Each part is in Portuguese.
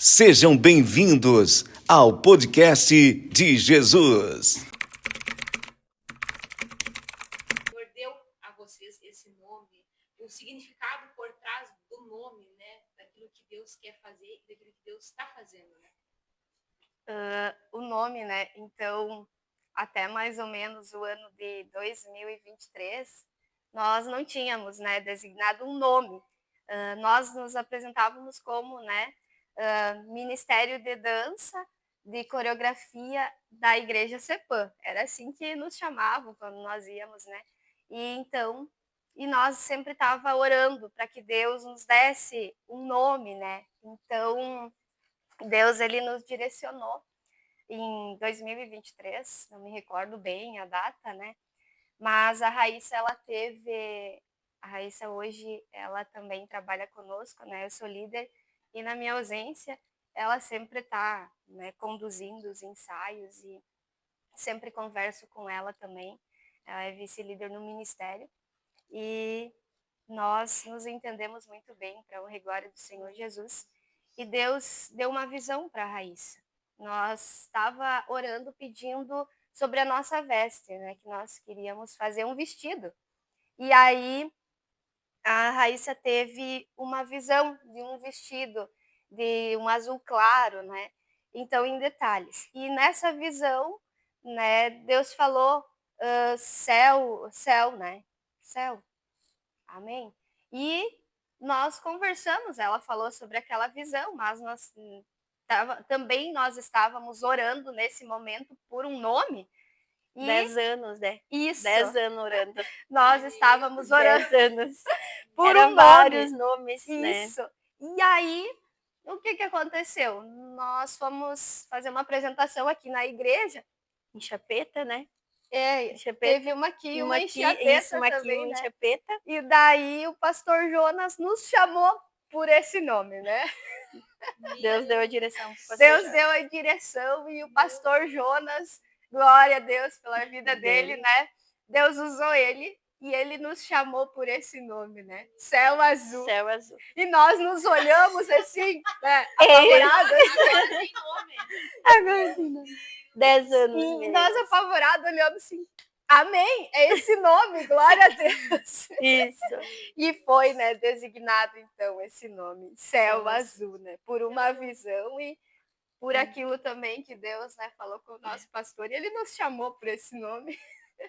Sejam bem-vindos ao podcast de Jesus. Deu a vocês esse nome, o significado por trás do nome, né? Daquilo que Deus quer fazer e daquilo que Deus está fazendo, né? O nome, né? Então, até mais ou menos o ano de 2023, nós não tínhamos, né, designado um nome. Nós nos apresentávamos como, né, Ministério de Dança, de Coreografia da Igreja CEPAM. Era assim que nos chamavam quando nós íamos, né? E nós sempre estava orando para que Deus nos desse um nome, né? Então, Deus ele nos direcionou em 2023, não me recordo bem a data, né? Mas a Raíssa hoje ela também trabalha conosco, né? Eu sou líder e na minha ausência ela sempre está, né, conduzindo os ensaios e sempre converso com ela também. Ela é vice-líder no ministério e nós nos entendemos muito bem para a honra e glória do Senhor Jesus. E Deus deu uma visão para a Raíssa. Nós estava orando, pedindo sobre a nossa veste, né? Que nós queríamos fazer um vestido. E aí a Raíssa teve uma visão de um vestido de um azul claro, né? Então, em detalhes. E nessa visão, né? Deus falou céu, né? Céu. Amém? E nós conversamos, ela falou sobre aquela visão, mas também nós estávamos orando nesse momento por um nome. 10 anos, né? Isso. 10 anos orando. Nós estávamos orando 10 anos. por Eram um vários nome. nomes, né? Isso. E aí, o que aconteceu? Nós fomos fazer uma apresentação aqui na igreja. Em Chapeta, né? Teve uma aqui e uma em Chapeta isso, uma aqui, também, em né? Chapeta. E daí o pastor Jonas nos chamou por esse nome, né? Deus deu a direção. Deus deu a direção e o pastor Jonas, glória a Deus pela vida dele, né? Deus usou ele e ele nos chamou por esse nome, né? Céu Azul. Céu Azul. E nós nos olhamos assim, né? Apavorados. Agora tem nome. Agora tem nome. 10 anos. E nós apavorados olhando assim. Amém? É esse nome, glória a Deus. Isso. E foi, né, designado, então, esse nome, Céu Azul, né? Por uma visão e por aquilo também que Deus, né, falou com o nosso pastor. E ele nos chamou por esse nome.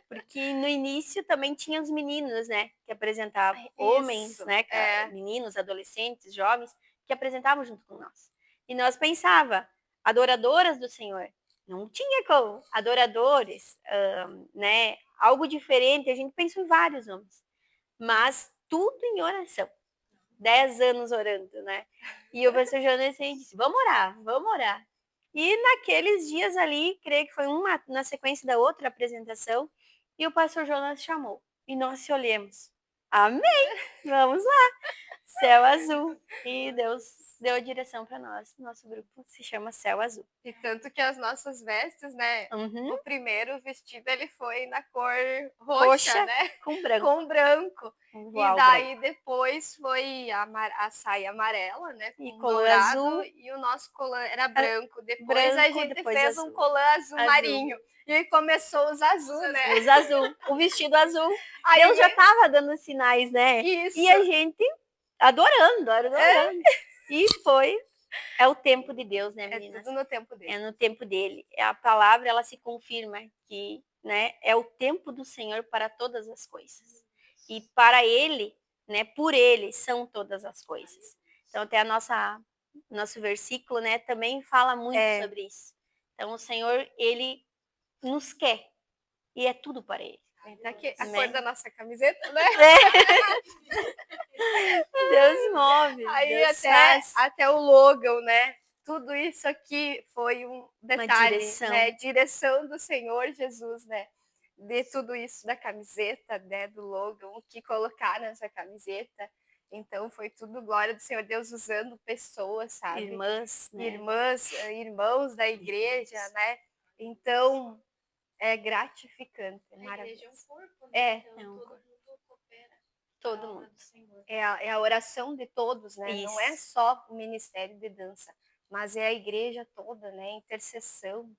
Porque no início também tinha os meninos, né? Que apresentavam. Homens, né? Meninos, adolescentes, jovens, que apresentavam junto com nós. E nós pensava, adoradoras do Senhor. Não tinha como. Adoradores, né? Algo diferente. A gente pensou em vários nomes. Mas tudo em oração. 10 anos orando, né? E o pastor Jonas disse, vamos orar. E naqueles dias ali, creio que foi uma na sequência da outra apresentação, e o pastor Jonas chamou. E nós se olhamos. Amém! Vamos lá! Céu Azul. E Deus deu a direção para nós. Nosso grupo se chama Céu Azul. E tanto que as nossas vestes, né? Uhum. O primeiro vestido, ele foi na cor roxa, né? Com branco. Com branco. Uau, e daí branco. depois foi a saia amarela, né? Com E colã dourado, azul. E o nosso colã era branco. Depois branco, a gente depois fez azul. um colã azul marinho. E aí começou os azul, né? Os azul. O vestido azul. Aí Deus já estava dando sinais, né? Isso. E a gente adorando. E é o tempo de Deus, né, meninas? É tudo no tempo dele. É no tempo dele. A palavra, ela se confirma que, né, é o tempo do Senhor para todas as coisas. E para ele, né, por ele são todas as coisas. Então, até nosso versículo, né, também fala muito sobre isso. Então, o Senhor, ele nos quer. E é tudo para ele. Tá aqui a cor da nossa camiseta, né? Deus move. Aí Deus até o logo, né? Tudo isso aqui foi um detalhe, direção. Né? Direção do Senhor Jesus, né? De tudo isso da camiseta, né? Do logo, o que colocar nessa camiseta. Então foi tudo glória do Senhor Deus usando pessoas, sabe? Irmãs, né? Irmãos da igreja, né? Então é gratificante. A igreja é um corpo, né? Então, todo mundo coopera. Todo mundo. É a oração de todos, né? Isso. Não é só o ministério de dança, mas é a igreja toda, né? Intercessão.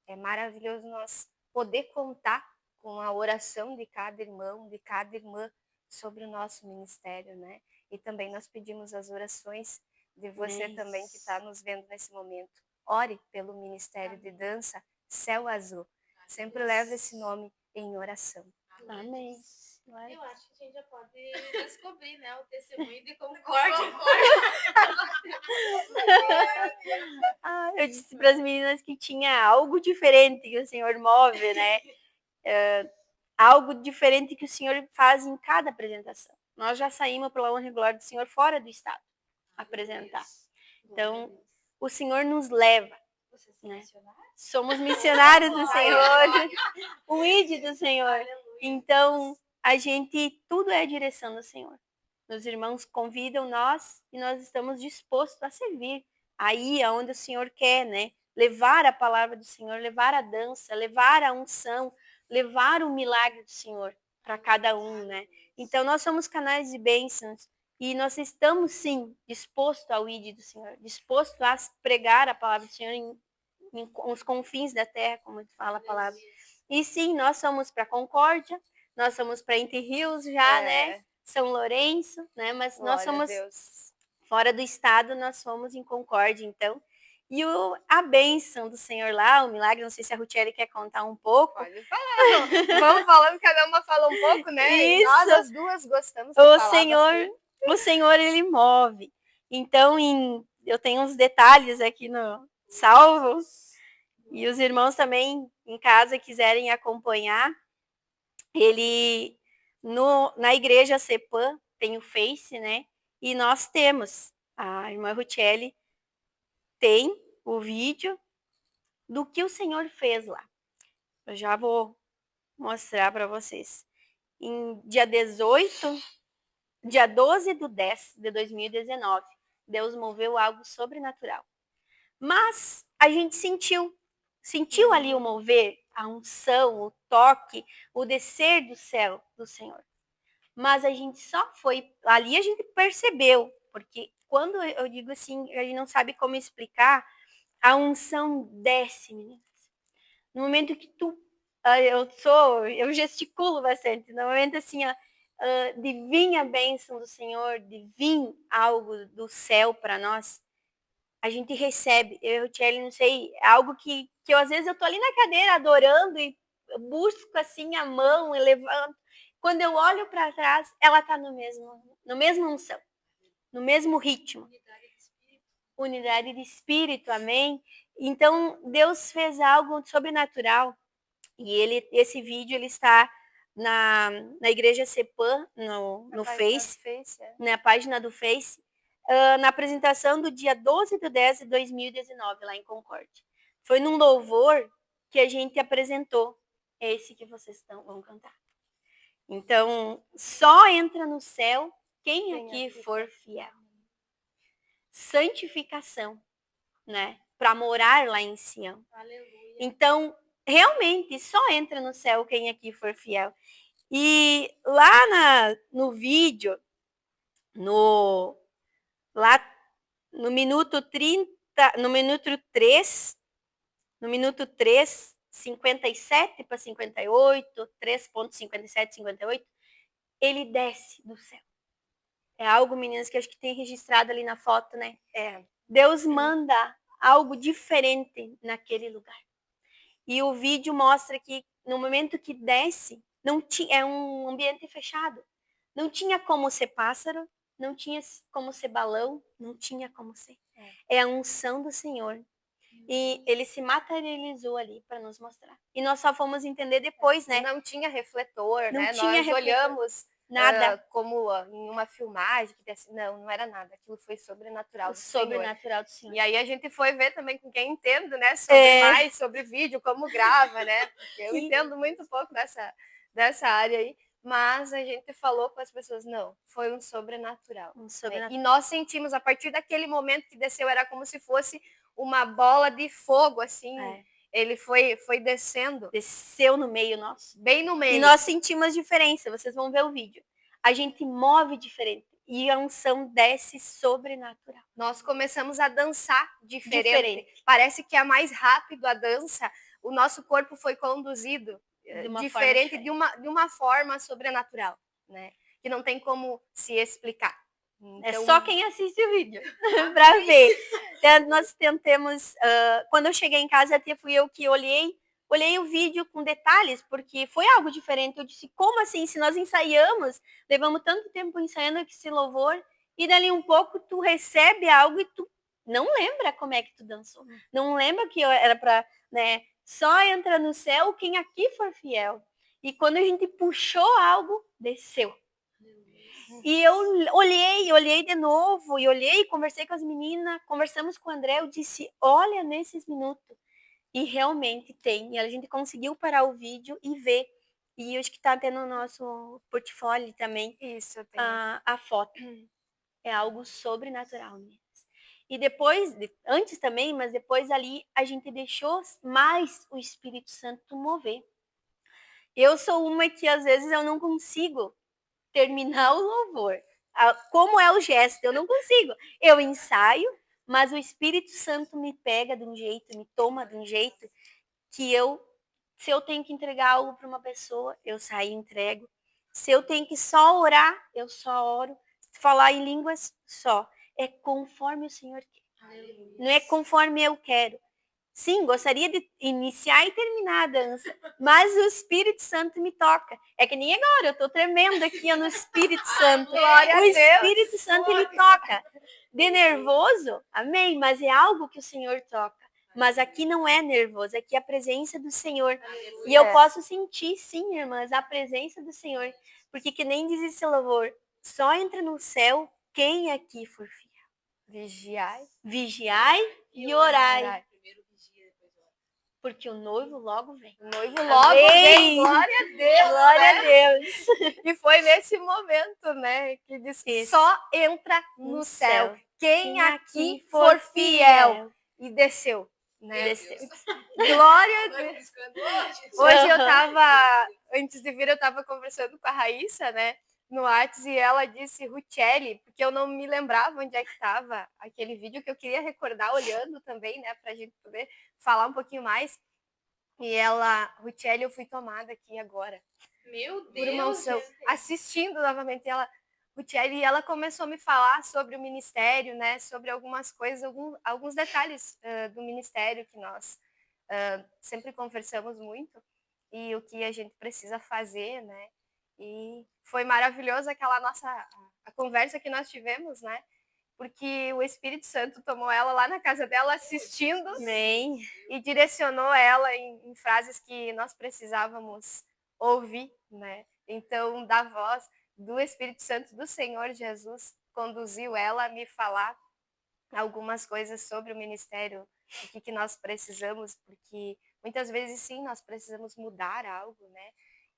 É maravilhoso nós poder contar com a oração de cada irmão, de cada irmã sobre o nosso ministério, né? E também nós pedimos as orações de você também que está nos vendo nesse momento. Ore pelo Ministério de Dança Céu Azul. Sempre leve esse nome em oração. Amém. Eu acho que a gente já pode descobrir, né, o testemunho de concórdia. Eu disse para as meninas que tinha algo diferente que o Senhor move, né? Algo diferente que o Senhor faz em cada apresentação. Nós já saímos pela honra e glória do Senhor fora do estado apresentar. Então, o Senhor nos leva. Né? Somos missionários do Senhor, o ID do Senhor. Então, a gente, tudo é a direção do Senhor. Os irmãos convidam nós e nós estamos dispostos a servir. Aí aonde o Senhor quer, né? Levar a palavra do Senhor, levar a dança, levar a unção, levar o milagre do Senhor para cada um, né? Então, nós somos canais de bênçãos e nós estamos, sim, dispostos ao ID do Senhor, dispostos a pregar a palavra do Senhor os confins da terra, como fala a palavra. E sim, nós somos para Concórdia, nós somos para Entre Rios já, né? São Lourenço, né? Mas glória, nós somos fora do estado, nós fomos em Concórdia, então. E a bênção do Senhor lá, o milagre, não sei se a Rutieli quer contar um pouco. Pode falar. Vamos falando, cada uma fala um pouco, né? Isso. E nós as duas gostamos de falar o Senhor, ele move. Então, eu tenho uns detalhes aqui no salvo. E os irmãos também em casa quiserem acompanhar, ele na igreja CEPAM tem o Face, né? E nós temos, a irmã Rutieli tem o vídeo do que o Senhor fez lá. Eu já vou mostrar para vocês. Em dia 12/10 de 2019, Deus moveu algo sobrenatural. Mas a gente sentiu ali o mover, a unção, o toque, o descer do céu do Senhor. Mas a gente só foi, ali a gente percebeu, porque quando eu digo assim, a gente não sabe como explicar, a unção desce, meninas. No momento que eu gesticulo bastante, no momento assim, de vir a bênção do Senhor, de vir algo do céu para nós, a gente recebe. Eu, Tchelle, não sei, é algo que eu às vezes eu tô ali na cadeira adorando e busco assim a mão e levanto. Quando eu olho para trás, ela tá no mesmo unção, no mesmo ritmo. Unidade de espírito, amém? Então, Deus fez algo sobrenatural. E esse vídeo ele está na igreja CEPAM, no Face, na página do Face, na apresentação do dia 12/10/2019, lá em Concórdia. Foi num louvor que a gente apresentou esse que vocês vão cantar. Então, só entra no céu quem aqui for fiel. Santificação, né? Para morar lá em Sião. Aleluia. Então, realmente, só entra no céu quem aqui for fiel. E lá no vídeo, lá no minuto 30, no minuto 3, 57 para 58, 3.57, 58, ele desce do céu. É algo, meninas, que acho que tem registrado ali na foto, né? Deus manda algo diferente naquele lugar. E o vídeo mostra que no momento que desce, é um ambiente fechado. Não tinha como ser pássaro, não tinha como ser balão, não tinha como ser. É a unção do Senhor. E ele se materializou ali para nos mostrar. E nós só fomos entender depois, né? Não tinha refletor, não né? Tinha nós refletor. Olhamos nada como em uma filmagem. Não era nada. Aquilo foi sobrenatural do Senhor. E aí a gente foi ver também com quem entende, né? Sobre mais sobre vídeo, como grava, né? Porque eu entendo muito pouco dessa área aí. Mas a gente falou com as pessoas, não, foi um sobrenatural. E nós sentimos, a partir daquele momento que desceu, era como se fosse uma bola de fogo, assim. Ele foi descendo. Desceu no meio nosso. Bem no meio. E nós sentimos a diferença, vocês vão ver o vídeo. A gente move diferente. e a unção desce sobrenatural. Nós começamos a dançar diferente. Parece que é mais rápido a dança. O nosso corpo foi conduzido diferente de uma forma sobrenatural, né? Que não tem como se explicar. Então, é só quem assiste o vídeo para ver. Então, nós tentamos. Quando eu cheguei em casa, até fui eu que olhei o vídeo com detalhes, porque foi algo diferente. Eu disse, como assim? Se nós ensaiamos, levamos tanto tempo ensaiando esse louvor, e dali um pouco tu recebe algo e tu não lembra como é que tu dançou. Não lembra que era para, né? Só entra no céu quem aqui for fiel. E quando a gente puxou algo, desceu. E eu olhei de novo, e conversei com as meninas, conversamos com o André, eu disse, olha nesses minutos. E realmente tem. E a gente conseguiu parar o vídeo e ver. E acho que está tendo no nosso portfólio também. Isso, a foto. É algo sobrenatural mesmo. E depois, antes também, mas depois ali, a gente deixou mais o Espírito Santo mover. Eu sou uma que às vezes eu não consigo terminar o louvor. Como é o gesto? Eu não consigo. Eu ensaio, mas o Espírito Santo me pega de um jeito, me toma de um jeito que se eu tenho que entregar algo para uma pessoa, eu saio e entrego. Se eu tenho que só orar, eu só oro. Falar em línguas, só. É conforme o Senhor quer. Não é conforme eu quero. Sim, gostaria de iniciar e terminar a dança, mas o Espírito Santo me toca. É que nem agora, eu estou tremendo aqui no Espírito Santo. Glória a Deus. Espírito Santo, ele toca. De nervoso, amém, mas é algo que o Senhor toca. Mas aqui não é nervoso, aqui é a presença do Senhor. Aleluia. E eu posso sentir, sim, irmãs, a presença do Senhor. Porque que nem diz esse louvor, só entra no céu quem aqui for fiel. Vigiai e orai. Porque o noivo logo vem. O noivo logo vem. Glória a Deus. Glória a Deus. E foi nesse momento, né, que diz que só entra no céu quem aqui for fiel. E desceu, né? Desceu. Glória a Deus. Hoje eu tava, antes de vir, eu tava conversando com a Raíssa, né, no WhatsApp, e ela disse Ruchelli, porque eu não me lembrava onde é que estava aquele vídeo, que eu queria recordar olhando também, né, pra gente poder falar um pouquinho mais. E ela, Ruchelli, eu fui tomada aqui agora. Meu Deus! Por uma unção, assistindo novamente ela, Ruchelli, e ela começou a me falar sobre o ministério, né, sobre algumas coisas, alguns detalhes do ministério que nós sempre conversamos muito, e o que a gente precisa fazer, né, e foi maravilhoso aquela a conversa que nós tivemos, né, porque o Espírito Santo tomou ela lá na casa dela assistindo. Bem. E direcionou ela em frases que nós precisávamos ouvir, né? Então, da voz do Espírito Santo do Senhor Jesus, conduziu ela a me falar algumas coisas sobre o ministério, o que nós precisamos, porque muitas vezes, sim, nós precisamos mudar algo, né?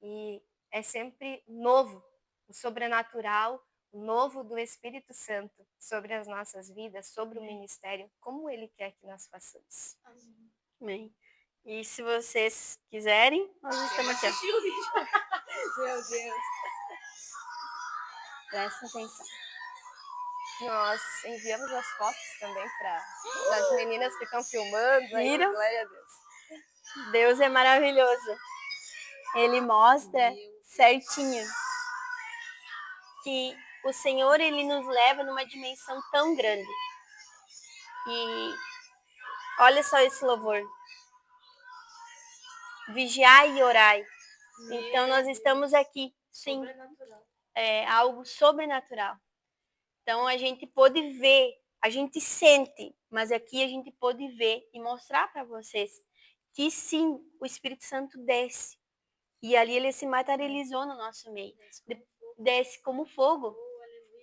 E é sempre novo, o sobrenatural, o novo do Espírito Santo sobre as nossas vidas, sobre o ministério, como Ele quer que nós façamos. Amém. E se vocês quiserem, nós estamos aqui. Meu Deus. Presta atenção. Nós enviamos as fotos também para as meninas que estão filmando. Aí, viram? Glória a Deus. Deus é maravilhoso. Ele mostra certinho que o Senhor, ele nos leva numa dimensão tão grande. E olha só esse louvor. Vigiai e orai. Então nós estamos aqui, sim. É algo sobrenatural. Então a gente pode ver, a gente sente, mas aqui a gente pode ver e mostrar para vocês que sim, o Espírito Santo desce. E ali ele se materializou no nosso meio. Desce como fogo.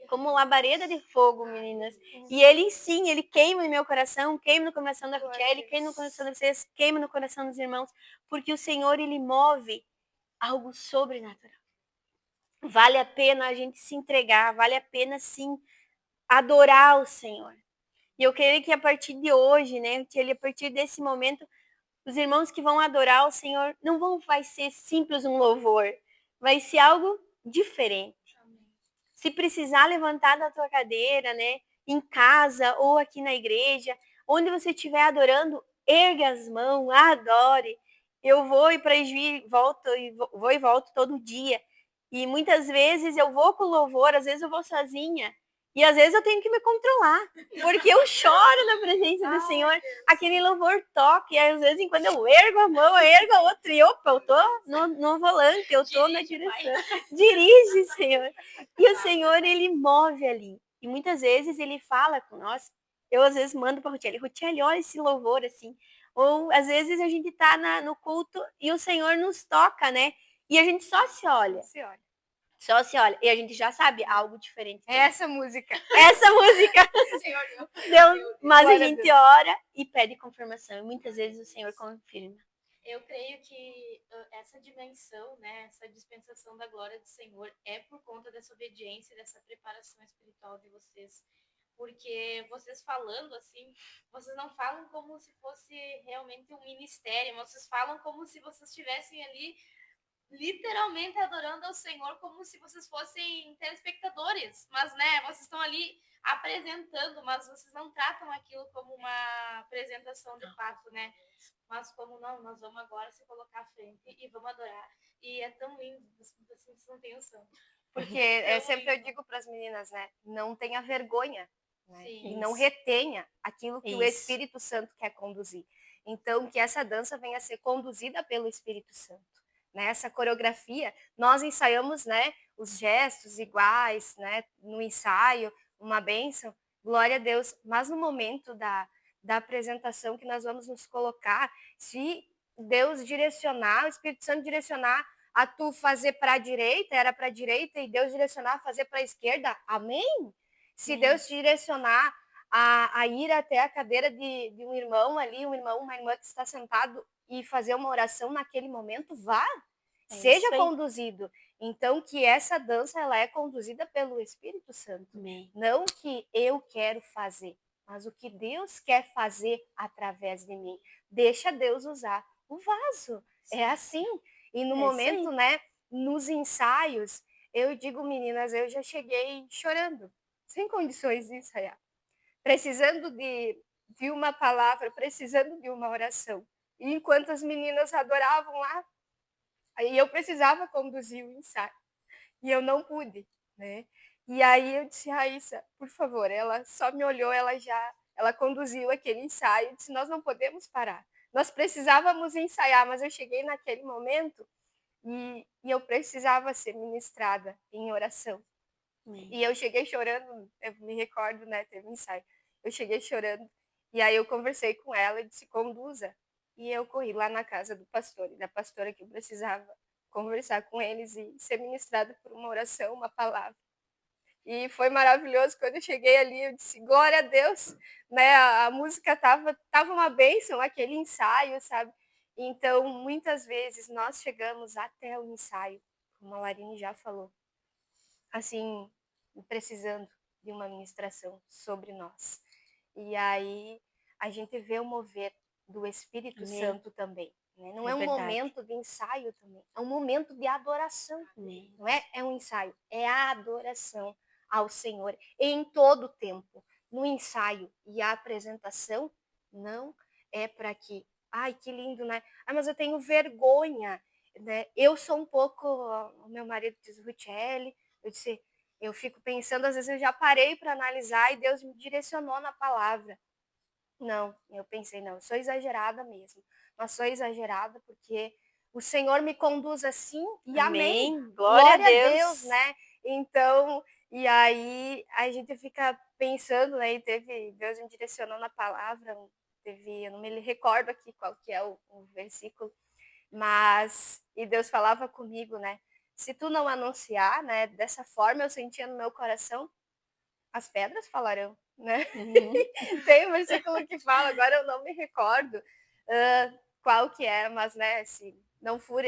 Como labareda de fogo, meninas. E ele sim, ele queima no meu coração, queima no coração da Ruchelli, queima no coração de vocês, queima no coração dos irmãos, porque o Senhor, ele move algo sobrenatural. Vale a pena a gente se entregar, vale a pena sim adorar o Senhor. E eu creio que a partir de hoje, né, que ele a partir desse momento, os irmãos que vão adorar o Senhor vai ser simples um louvor, vai ser algo diferente. Se precisar levantar da tua cadeira, né? Em casa ou aqui na igreja, onde você estiver adorando, ergue as mãos, adore. Eu vou e para volto e vou e volto todo dia. E muitas vezes eu vou com louvor, às vezes eu vou sozinha. E às vezes eu tenho que me controlar, porque eu choro na presença do Senhor. Aquele louvor toca, e às vezes quando eu ergo a mão, eu ergo a outra, e opa, eu tô no volante, eu tô na direção. Dirige, Senhor. E o Senhor, ele move ali. E muitas vezes ele fala com nós. Eu às vezes mando para Rutieli, Rutieli, olha esse louvor assim. Ou às vezes a gente tá no culto e o Senhor nos toca, né? E a gente só se olha. Só se olha. E a gente já sabe algo diferente. Essa música. Essa música. Senhor, Deus, mas a Glória a gente Deus. ora e pede confirmação. E muitas vezes o Senhor confirma. Eu creio que essa dimensão, né, essa dispensação da glória do Senhor é por conta dessa obediência, dessa preparação espiritual de vocês. Porque vocês falando assim, vocês não falam como se fosse realmente um ministério, vocês falam como se vocês estivessem ali literalmente adorando ao Senhor como se vocês fossem telespectadores, mas né, vocês estão ali apresentando, mas vocês não tratam aquilo como uma apresentação de fato, né? Mas como não, nós vamos agora se colocar à frente e vamos adorar. E é tão lindo, assim, vocês não têm noção. Porque sempre eu digo para as meninas, né? Não tenha vergonha, né? Sim. E não retenha aquilo que o Isso. Espírito Santo quer conduzir. Então, que essa dança venha a ser conduzida pelo Espírito Santo. Né? Essa coreografia, nós ensaiamos, né, os gestos iguais, né, no ensaio, uma bênção, glória a Deus. Mas no momento da apresentação que nós vamos nos colocar, se Deus direcionar, o Espírito Santo direcionar a tu fazer para a direita, era para a direita, e Deus direcionar a fazer para a esquerda, amém? Se Deus te direcionar a ir até a cadeira de um irmão ali, um irmão, uma irmã que está sentado e fazer uma oração naquele momento, vá, seja conduzido. Então, que essa dança ela é conduzida pelo Espírito Santo. Amém. Não que eu quero fazer, mas o que Deus quer fazer através de mim. Deixa Deus usar o vaso. É assim. E no momento, né, nos ensaios, eu digo, meninas, eu já cheguei chorando, sem condições de ensaiar. Precisando de uma palavra, precisando de uma oração. E enquanto as meninas adoravam lá, aí eu precisava conduzir o ensaio. E eu não pude, né? E aí eu disse, Raíssa, por favor, ela só me olhou, ela conduziu aquele ensaio, disse, nós não podemos parar. Nós precisávamos ensaiar, mas eu cheguei naquele momento e eu precisava ser ministrada em oração. E eu cheguei chorando, eu me recordo, né, teve um ensaio. Eu cheguei chorando e aí eu conversei com ela e disse, conduza. E eu corri lá na casa do pastor e da pastora que eu precisava conversar com eles e ser ministrada por uma oração, uma palavra. E foi maravilhoso quando eu cheguei ali, eu disse, glória a Deus, né? A música tava uma bênção, aquele ensaio, sabe? Então, muitas vezes nós chegamos até o ensaio, como a Larine já falou, assim, precisando de uma ministração sobre nós. E aí a gente vê o mover do Espírito Santo também. Né? Não é um momento de ensaio também, é um momento de adoração. Não é um ensaio, é a adoração ao Senhor em todo o tempo. No ensaio e a apresentação não é para que, ai, que lindo, né? Ah, mas eu tenho vergonha, né? Eu sou um pouco, o meu marido diz, Rutieli, eu disse, eu fico pensando, às vezes eu já parei para analisar e Deus me direcionou na palavra. Não, eu pensei, não, eu sou exagerada mesmo. Mas sou exagerada porque o Senhor me conduz assim e amém. Glória a Deus, né? Então, e aí a gente fica pensando, né? E Deus me direcionou na palavra, eu não me recordo aqui qual que é o versículo, mas, e Deus falava comigo, né? Se tu não anunciar, né? Dessa forma eu sentia no meu coração, as pedras falarão, né? Tem um versículo que fala, agora eu não me recordo qual que é, mas, né, se não for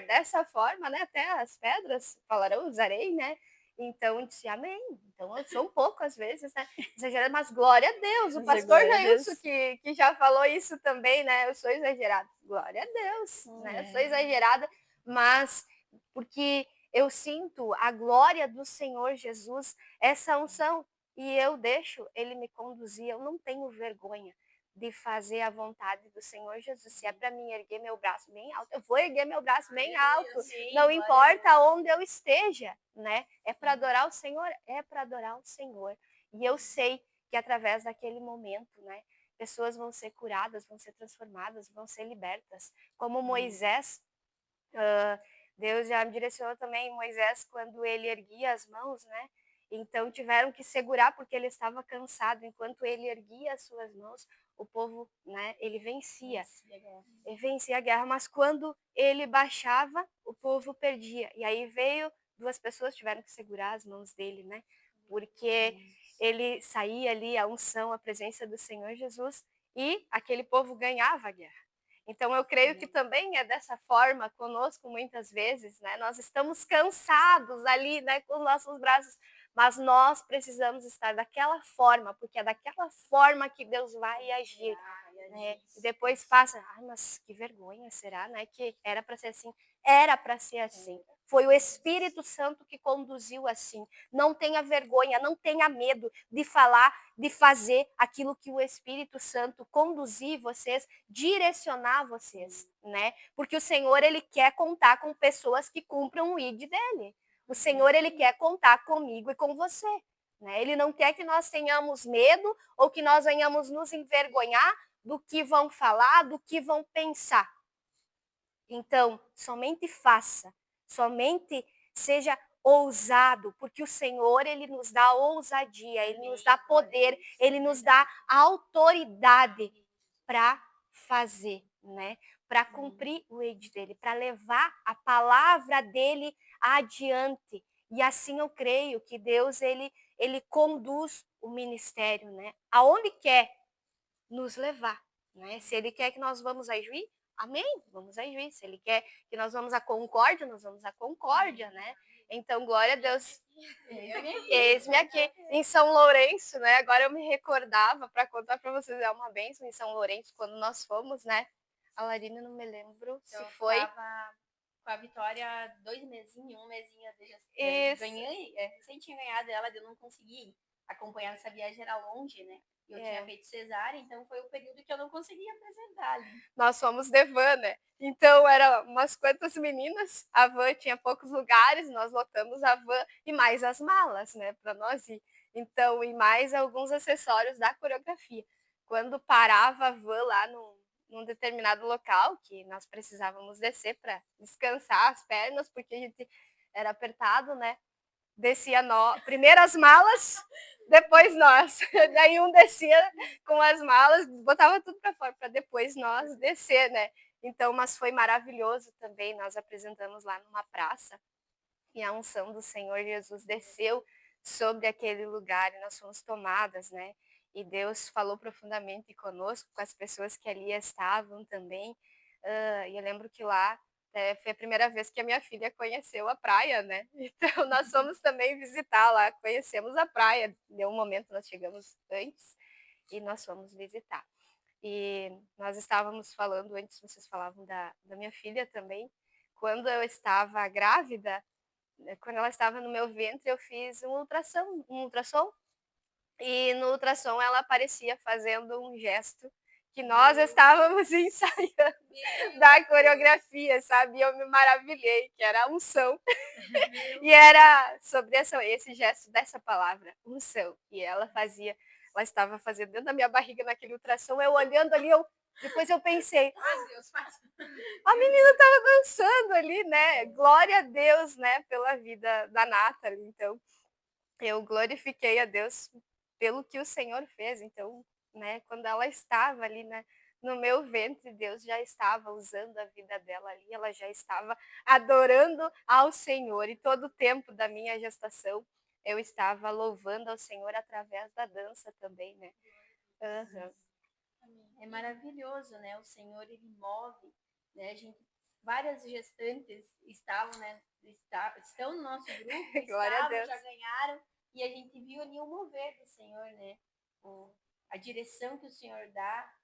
dessa forma, né, até as pedras falarão, usarei, né? Então, eu disse, amém. Então, eu sou um pouco, às vezes, né, exagerada, mas glória a Deus. O pastor Jailson, que já falou isso também, né, eu sou exagerada. Glória a Deus, né? Eu sou exagerada, mas porque eu sinto a glória do Senhor Jesus, essa unção, e eu deixo Ele me conduzir, eu não tenho vergonha de fazer a vontade do Senhor Jesus. Se é para mim erguer meu braço bem alto, eu vou erguer meu braço bem alto, não importa onde eu esteja, né? É para adorar o Senhor, é para adorar o Senhor. E eu sei que através daquele momento, né, pessoas vão ser curadas, vão ser transformadas, vão ser libertas. Como Moisés, Deus já me direcionou também, Moisés, quando ele erguia as mãos, né? Então tiveram que segurar porque ele estava cansado. Enquanto ele erguia as suas mãos, o povo, né, ele vencia. Ele vencia a guerra, mas quando ele baixava, o povo perdia. E aí veio, duas pessoas tiveram que segurar as mãos dele, né? Porque ele saía ali, a unção, a presença do Senhor Jesus, e aquele povo ganhava a guerra. Então eu creio que também é dessa forma conosco muitas vezes, né? Nós estamos cansados ali, né, com os nossos braços, mas nós precisamos estar daquela forma, porque é daquela forma que Deus vai agir, né? E depois passa, ai, mas que vergonha, será, né? Que era para ser assim, era para ser assim. Foi o Espírito Santo que conduziu assim. Não tenha vergonha, não tenha medo de falar, de fazer aquilo que o Espírito Santo conduzir vocês, direcionar vocês, né? Porque o Senhor, ele quer contar com pessoas que cumpram o ID dele. O Senhor, ele quer contar comigo e com você, né? Ele não quer que nós tenhamos medo ou que nós venhamos nos envergonhar do que vão falar, do que vão pensar. Então, somente faça, somente seja ousado, porque o Senhor, ele nos dá ousadia, ele nos dá poder, ele nos dá autoridade para fazer, né? Para cumprir o ID dele, para levar a palavra dele adiante. E assim eu creio que Deus, ele conduz o ministério, né? Aonde quer nos levar, né? Se ele quer que nós vamos a Juí, amém, vamos a Juí. Se ele quer que nós vamos a Concórdia, nós vamos a Concórdia, né? Então, glória a Deus. Eis-me aqui em São Lourenço, né? Agora eu me recordava para contar para vocês, é uma bênção em São Lourenço, quando nós fomos, né? A Larina, não me lembro se foi. Com a Vitória 2 mesinhos, um mesinho Isso. ganhei, recém tinha ganhado ela, eu não consegui acompanhar essa viagem, era longe, né? Eu tinha feito cesárea, então foi o período que eu não conseguia apresentar ali. Nós fomos de van, né? Então, eram umas quantas meninas, a van tinha poucos lugares, nós lotamos a van e mais as malas, né, para nós ir. Então, e mais alguns acessórios da coreografia. Quando parava a van lá num determinado local, que nós precisávamos descer para descansar as pernas, porque a gente era apertado, né? Descia nós, primeiro as malas, depois nós. Daí um descia com as malas, botava tudo para fora, para depois nós descer, né? Então, mas foi maravilhoso também. Nós apresentamos lá numa praça e a unção do Senhor Jesus desceu sobre aquele lugar e nós fomos tomadas, né? E Deus falou profundamente conosco, com as pessoas que ali estavam também. E eu lembro que lá foi a primeira vez que a minha filha conheceu a praia, né? Então nós fomos também visitar lá, conhecemos a praia. Deu um momento, nós chegamos antes e nós fomos visitar. E nós estávamos falando, antes vocês falavam da minha filha também, quando eu estava grávida, quando ela estava no meu ventre, eu fiz um ultrassom, e no ultrassom ela aparecia fazendo um gesto que nós estávamos ensaiando da coreografia, sabe? E eu me maravilhei, que era a unção. E era sobre esse gesto dessa palavra, unção. E ela estava fazendo dentro da minha barriga naquele ultrassom, eu olhando ali, depois eu pensei, a menina estava dançando ali, né? Glória a Deus, né, pela vida da Nathalie. Então, eu glorifiquei a Deus pelo que o Senhor fez. Então, né, quando ela estava ali, né, no meu ventre, Deus já estava usando a vida dela ali, ela já estava adorando ao Senhor. E todo o tempo da minha gestação, eu estava louvando ao Senhor através da dança também, né? Uhum. É maravilhoso, né? O Senhor, ele move, né? Várias gestantes estavam, né? Estão no nosso grupo, já ganharam, e a gente viu ali o mover do Senhor, né? A direção que o Senhor dá,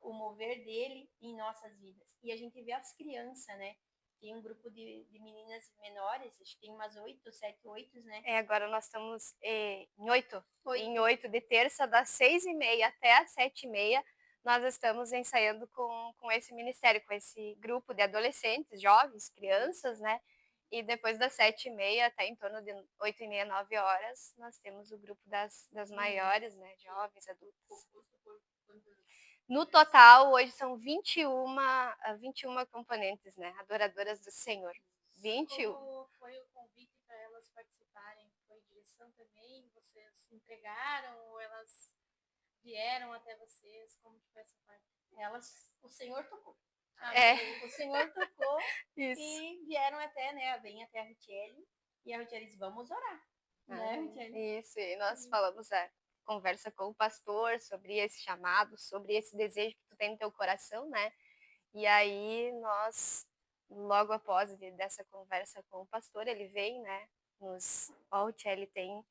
o mover dele em nossas vidas. E a gente vê as crianças, né? tem um grupo de meninas menores, acho que tem umas 8, 7, 8, né? Agora nós estamos em 8. Em 8, de terça, das 6h30 até as 7h30, nós estamos ensaiando com esse ministério, com esse grupo de adolescentes, jovens, crianças, né? E depois das 7h30 até em torno de 8h30, 9h, nós temos o grupo das maiores, né? Jovens, adultos. No total, hoje são 21 componentes, né? Adoradoras do Senhor. 21. Como foi o convite para elas participarem? Foi direção também? Vocês entregaram ou elas vieram até vocês? Como que foi essa parte? O Senhor tocou. O Senhor tocou Isso. e vieram até, né? Vem até a Rutieli. E a Rutieli disse, vamos orar. Né, Rutieli? Isso, e nós falamos conversa com o pastor sobre esse chamado, sobre esse desejo que tu tem no teu coração, né? E aí nós, logo após dessa conversa com o pastor, ele vem, né? Ele tem,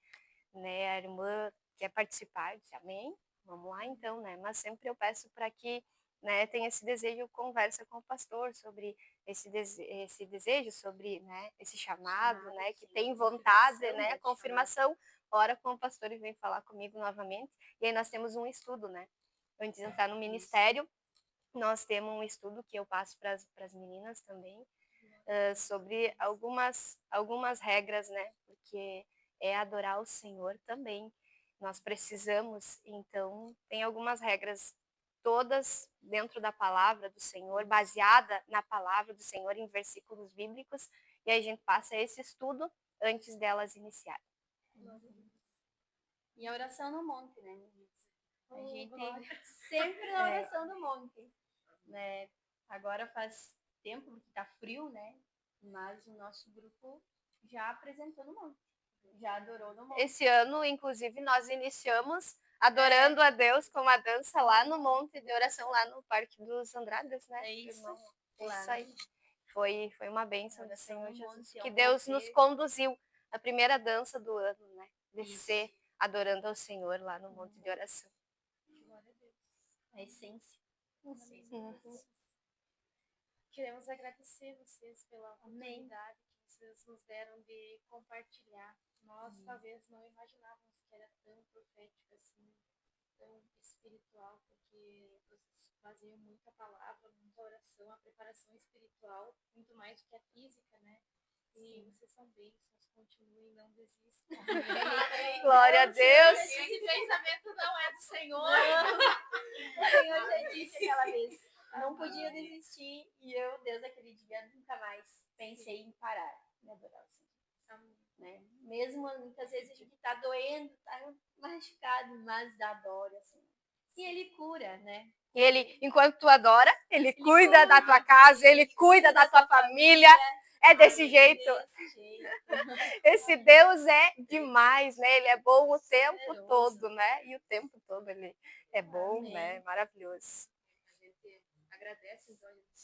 né? A irmã quer participar, eu disse, amém, vamos lá então, né? Mas sempre eu peço para que, né? Tenha esse desejo, conversa com o pastor sobre esse desejo, sobre, né? Esse chamado, né? Que tem vontade, né? Confirmação. Ora com o pastor e vem falar comigo novamente. E aí nós temos um estudo, né? Antes de entrar no ministério, nós temos um estudo que eu passo para as meninas também, sobre algumas regras, né? Porque é adorar o Senhor também. Nós precisamos, então, tem algumas regras, todas dentro da palavra do Senhor, baseada na palavra do Senhor, em versículos bíblicos, e a gente passa esse estudo antes delas iniciarem. E a oração no monte, né? A gente sempre na oração no monte, né? Agora faz tempo que tá frio, né? Mas o nosso grupo já apresentou no monte, já adorou no monte. Esse ano, inclusive, nós iniciamos adorando a Deus com uma dança lá no monte de oração, lá no Parque dos Andradas, né? É isso. Isso aí. Foi uma bênção do Senhor Jesus. Que um Deus nos conduziu a primeira dança do ano, né? Descer adorando ao Senhor lá no monte de oração. Glória a Deus. A essência. Queremos agradecer vocês pela oportunidade que vocês nos deram de compartilhar. Nós talvez não imaginávamos que era tão profético assim, tão espiritual, porque vocês faziam muita palavra, muita oração, a preparação espiritual, muito mais do que a física, né? E vocês são bênçãos, continuem, não desistam. Glória a Deus! Esse pensamento não é do Senhor. O Senhor já disse aquela vez, não podia desistir, e eu, desde aquele dia, nunca mais pensei em parar de adorar o Senhor. Né? Mesmo muitas vezes a gente tá doendo, tá machucado, mas adora assim. E ele cura, né? E ele, enquanto tu adora, ele cuida da tua casa, ele cuida da tua família. É desse jeito. Esse Deus é demais, né? Ele é bom o tempo todo, né? E o tempo todo ele é bom, né? Maravilhoso. A gente agradece, então, a gente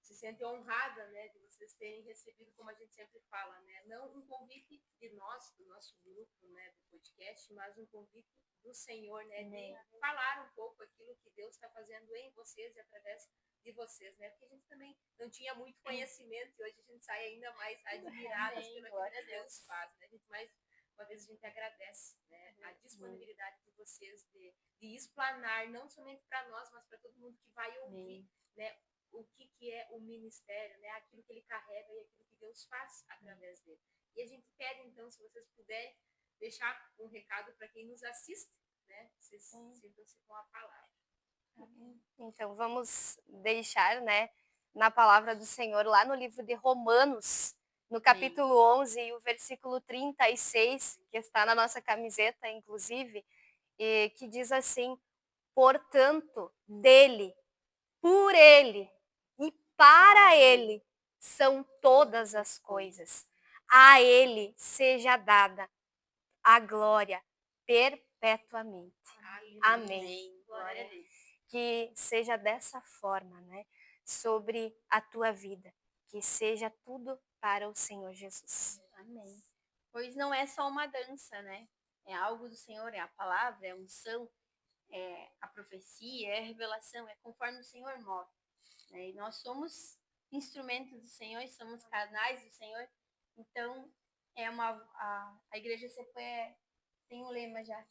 se sente honrada, né, de vocês terem recebido, como a gente sempre fala, né, não um convite de nós, do nosso grupo, né, do podcast, mas um convite do Senhor, né, de falar um pouco aquilo que Deus está fazendo em vocês e através de vocês, né, porque a gente também não tinha muito conhecimento e hoje a gente sai ainda mais admiradas pelo que Deus faz, né, a gente mais uma vez a gente agradece, né, a disponibilidade de vocês de explanar, não somente para nós, mas para todo mundo que vai ouvir, né, o que é o ministério, né, aquilo que ele carrega e aquilo que Deus faz através dele. E a gente pede, então, se vocês puderem deixar um recado para quem nos assiste, né, vocês sintam-se com a palavra. Então, vamos deixar, né, na palavra do Senhor, lá no livro de Romanos, no capítulo 11, e o versículo 36, que está na nossa camiseta, inclusive, e que diz assim: portanto, dele, por ele e para ele são todas as coisas. A ele seja dada a glória perpetuamente. Amém. Glória a Deus. Que seja dessa forma, né? Sobre a tua vida. Que seja tudo para o Senhor Jesus. Amém. Pois não é só uma dança, né? É algo do Senhor, é a palavra, é a unção, é a profecia, é a revelação, é conforme o Senhor move. Né? E nós somos instrumentos do Senhor, somos canais do Senhor. Então, a igreja sempre tem um lema já.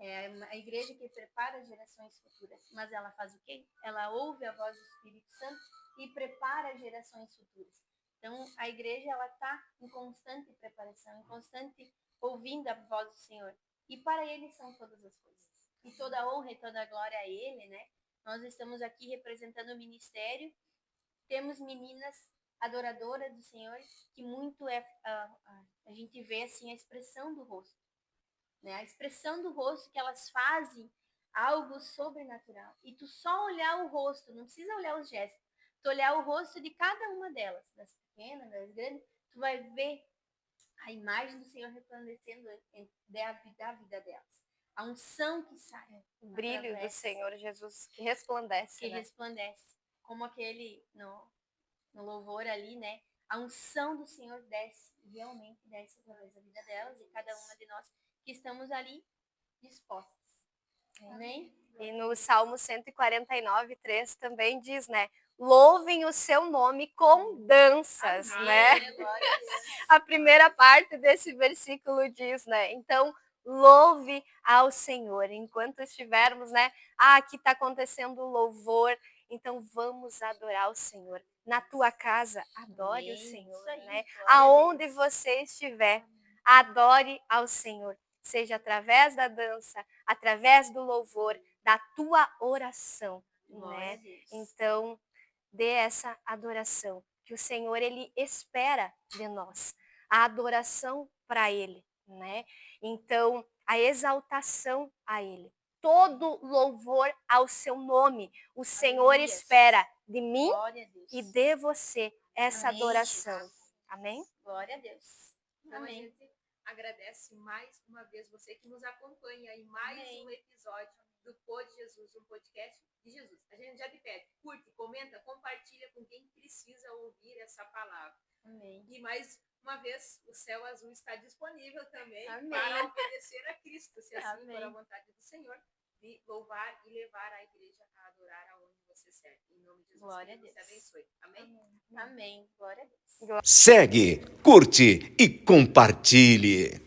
É a igreja que prepara gerações futuras. Mas ela faz o quê? Ela ouve a voz do Espírito Santo e prepara gerações futuras. Então, a igreja ela está em constante preparação, em constante ouvindo a voz do Senhor. E para Ele são todas as coisas. E toda a honra e toda a glória a Ele, né? Nós estamos aqui representando o ministério. Temos meninas adoradoras do Senhor, que muito a gente vê assim a expressão do rosto. Né? A expressão do rosto que elas fazem algo sobrenatural. E tu só olhar o rosto, não precisa olhar os gestos. Tu olhar o rosto de cada uma delas, das pequenas, das grandes, tu vai ver a imagem do Senhor resplandecendo da vida delas. A unção que sai. O brilho do Senhor Jesus que resplandece. Que resplandece. Como aquele no louvor ali, né? A unção do Senhor desce, realmente desce através da vida delas e cada uma de nós que estamos ali dispostas. Amém? E no Salmo 149:3 também diz, né? Louvem o seu nome com danças, né? A primeira parte desse versículo diz, né? Então, louve ao Senhor. Enquanto estivermos, né? Aqui está acontecendo o louvor. Então, vamos adorar o Senhor. Na tua casa, adore o Senhor, né? Aonde você estiver, adore ao Senhor. Seja através da dança, através do louvor, da tua oração, né? Então, dê essa adoração que o Senhor ele espera de nós, a adoração para Ele, né? Então, a exaltação a Ele, todo louvor ao seu nome, o Senhor espera de mim e de você essa adoração. Amém? Glória a Deus. Então, a gente agradece mais uma vez você que nos acompanha em mais um episódio do Pod Jesus, um podcast de Jesus. A gente já te pede, curte, comenta, compartilha com quem precisa ouvir essa palavra. Amém. E mais uma vez, o Céu Azul está disponível também para obedecer a Cristo, se assim for a vontade do Senhor, de louvar e levar a igreja a adorar aonde você serve. Em nome de Jesus, glória a Deus. Te abençoe. Amém? Amém. Glória a Deus. Segue, curte e compartilhe.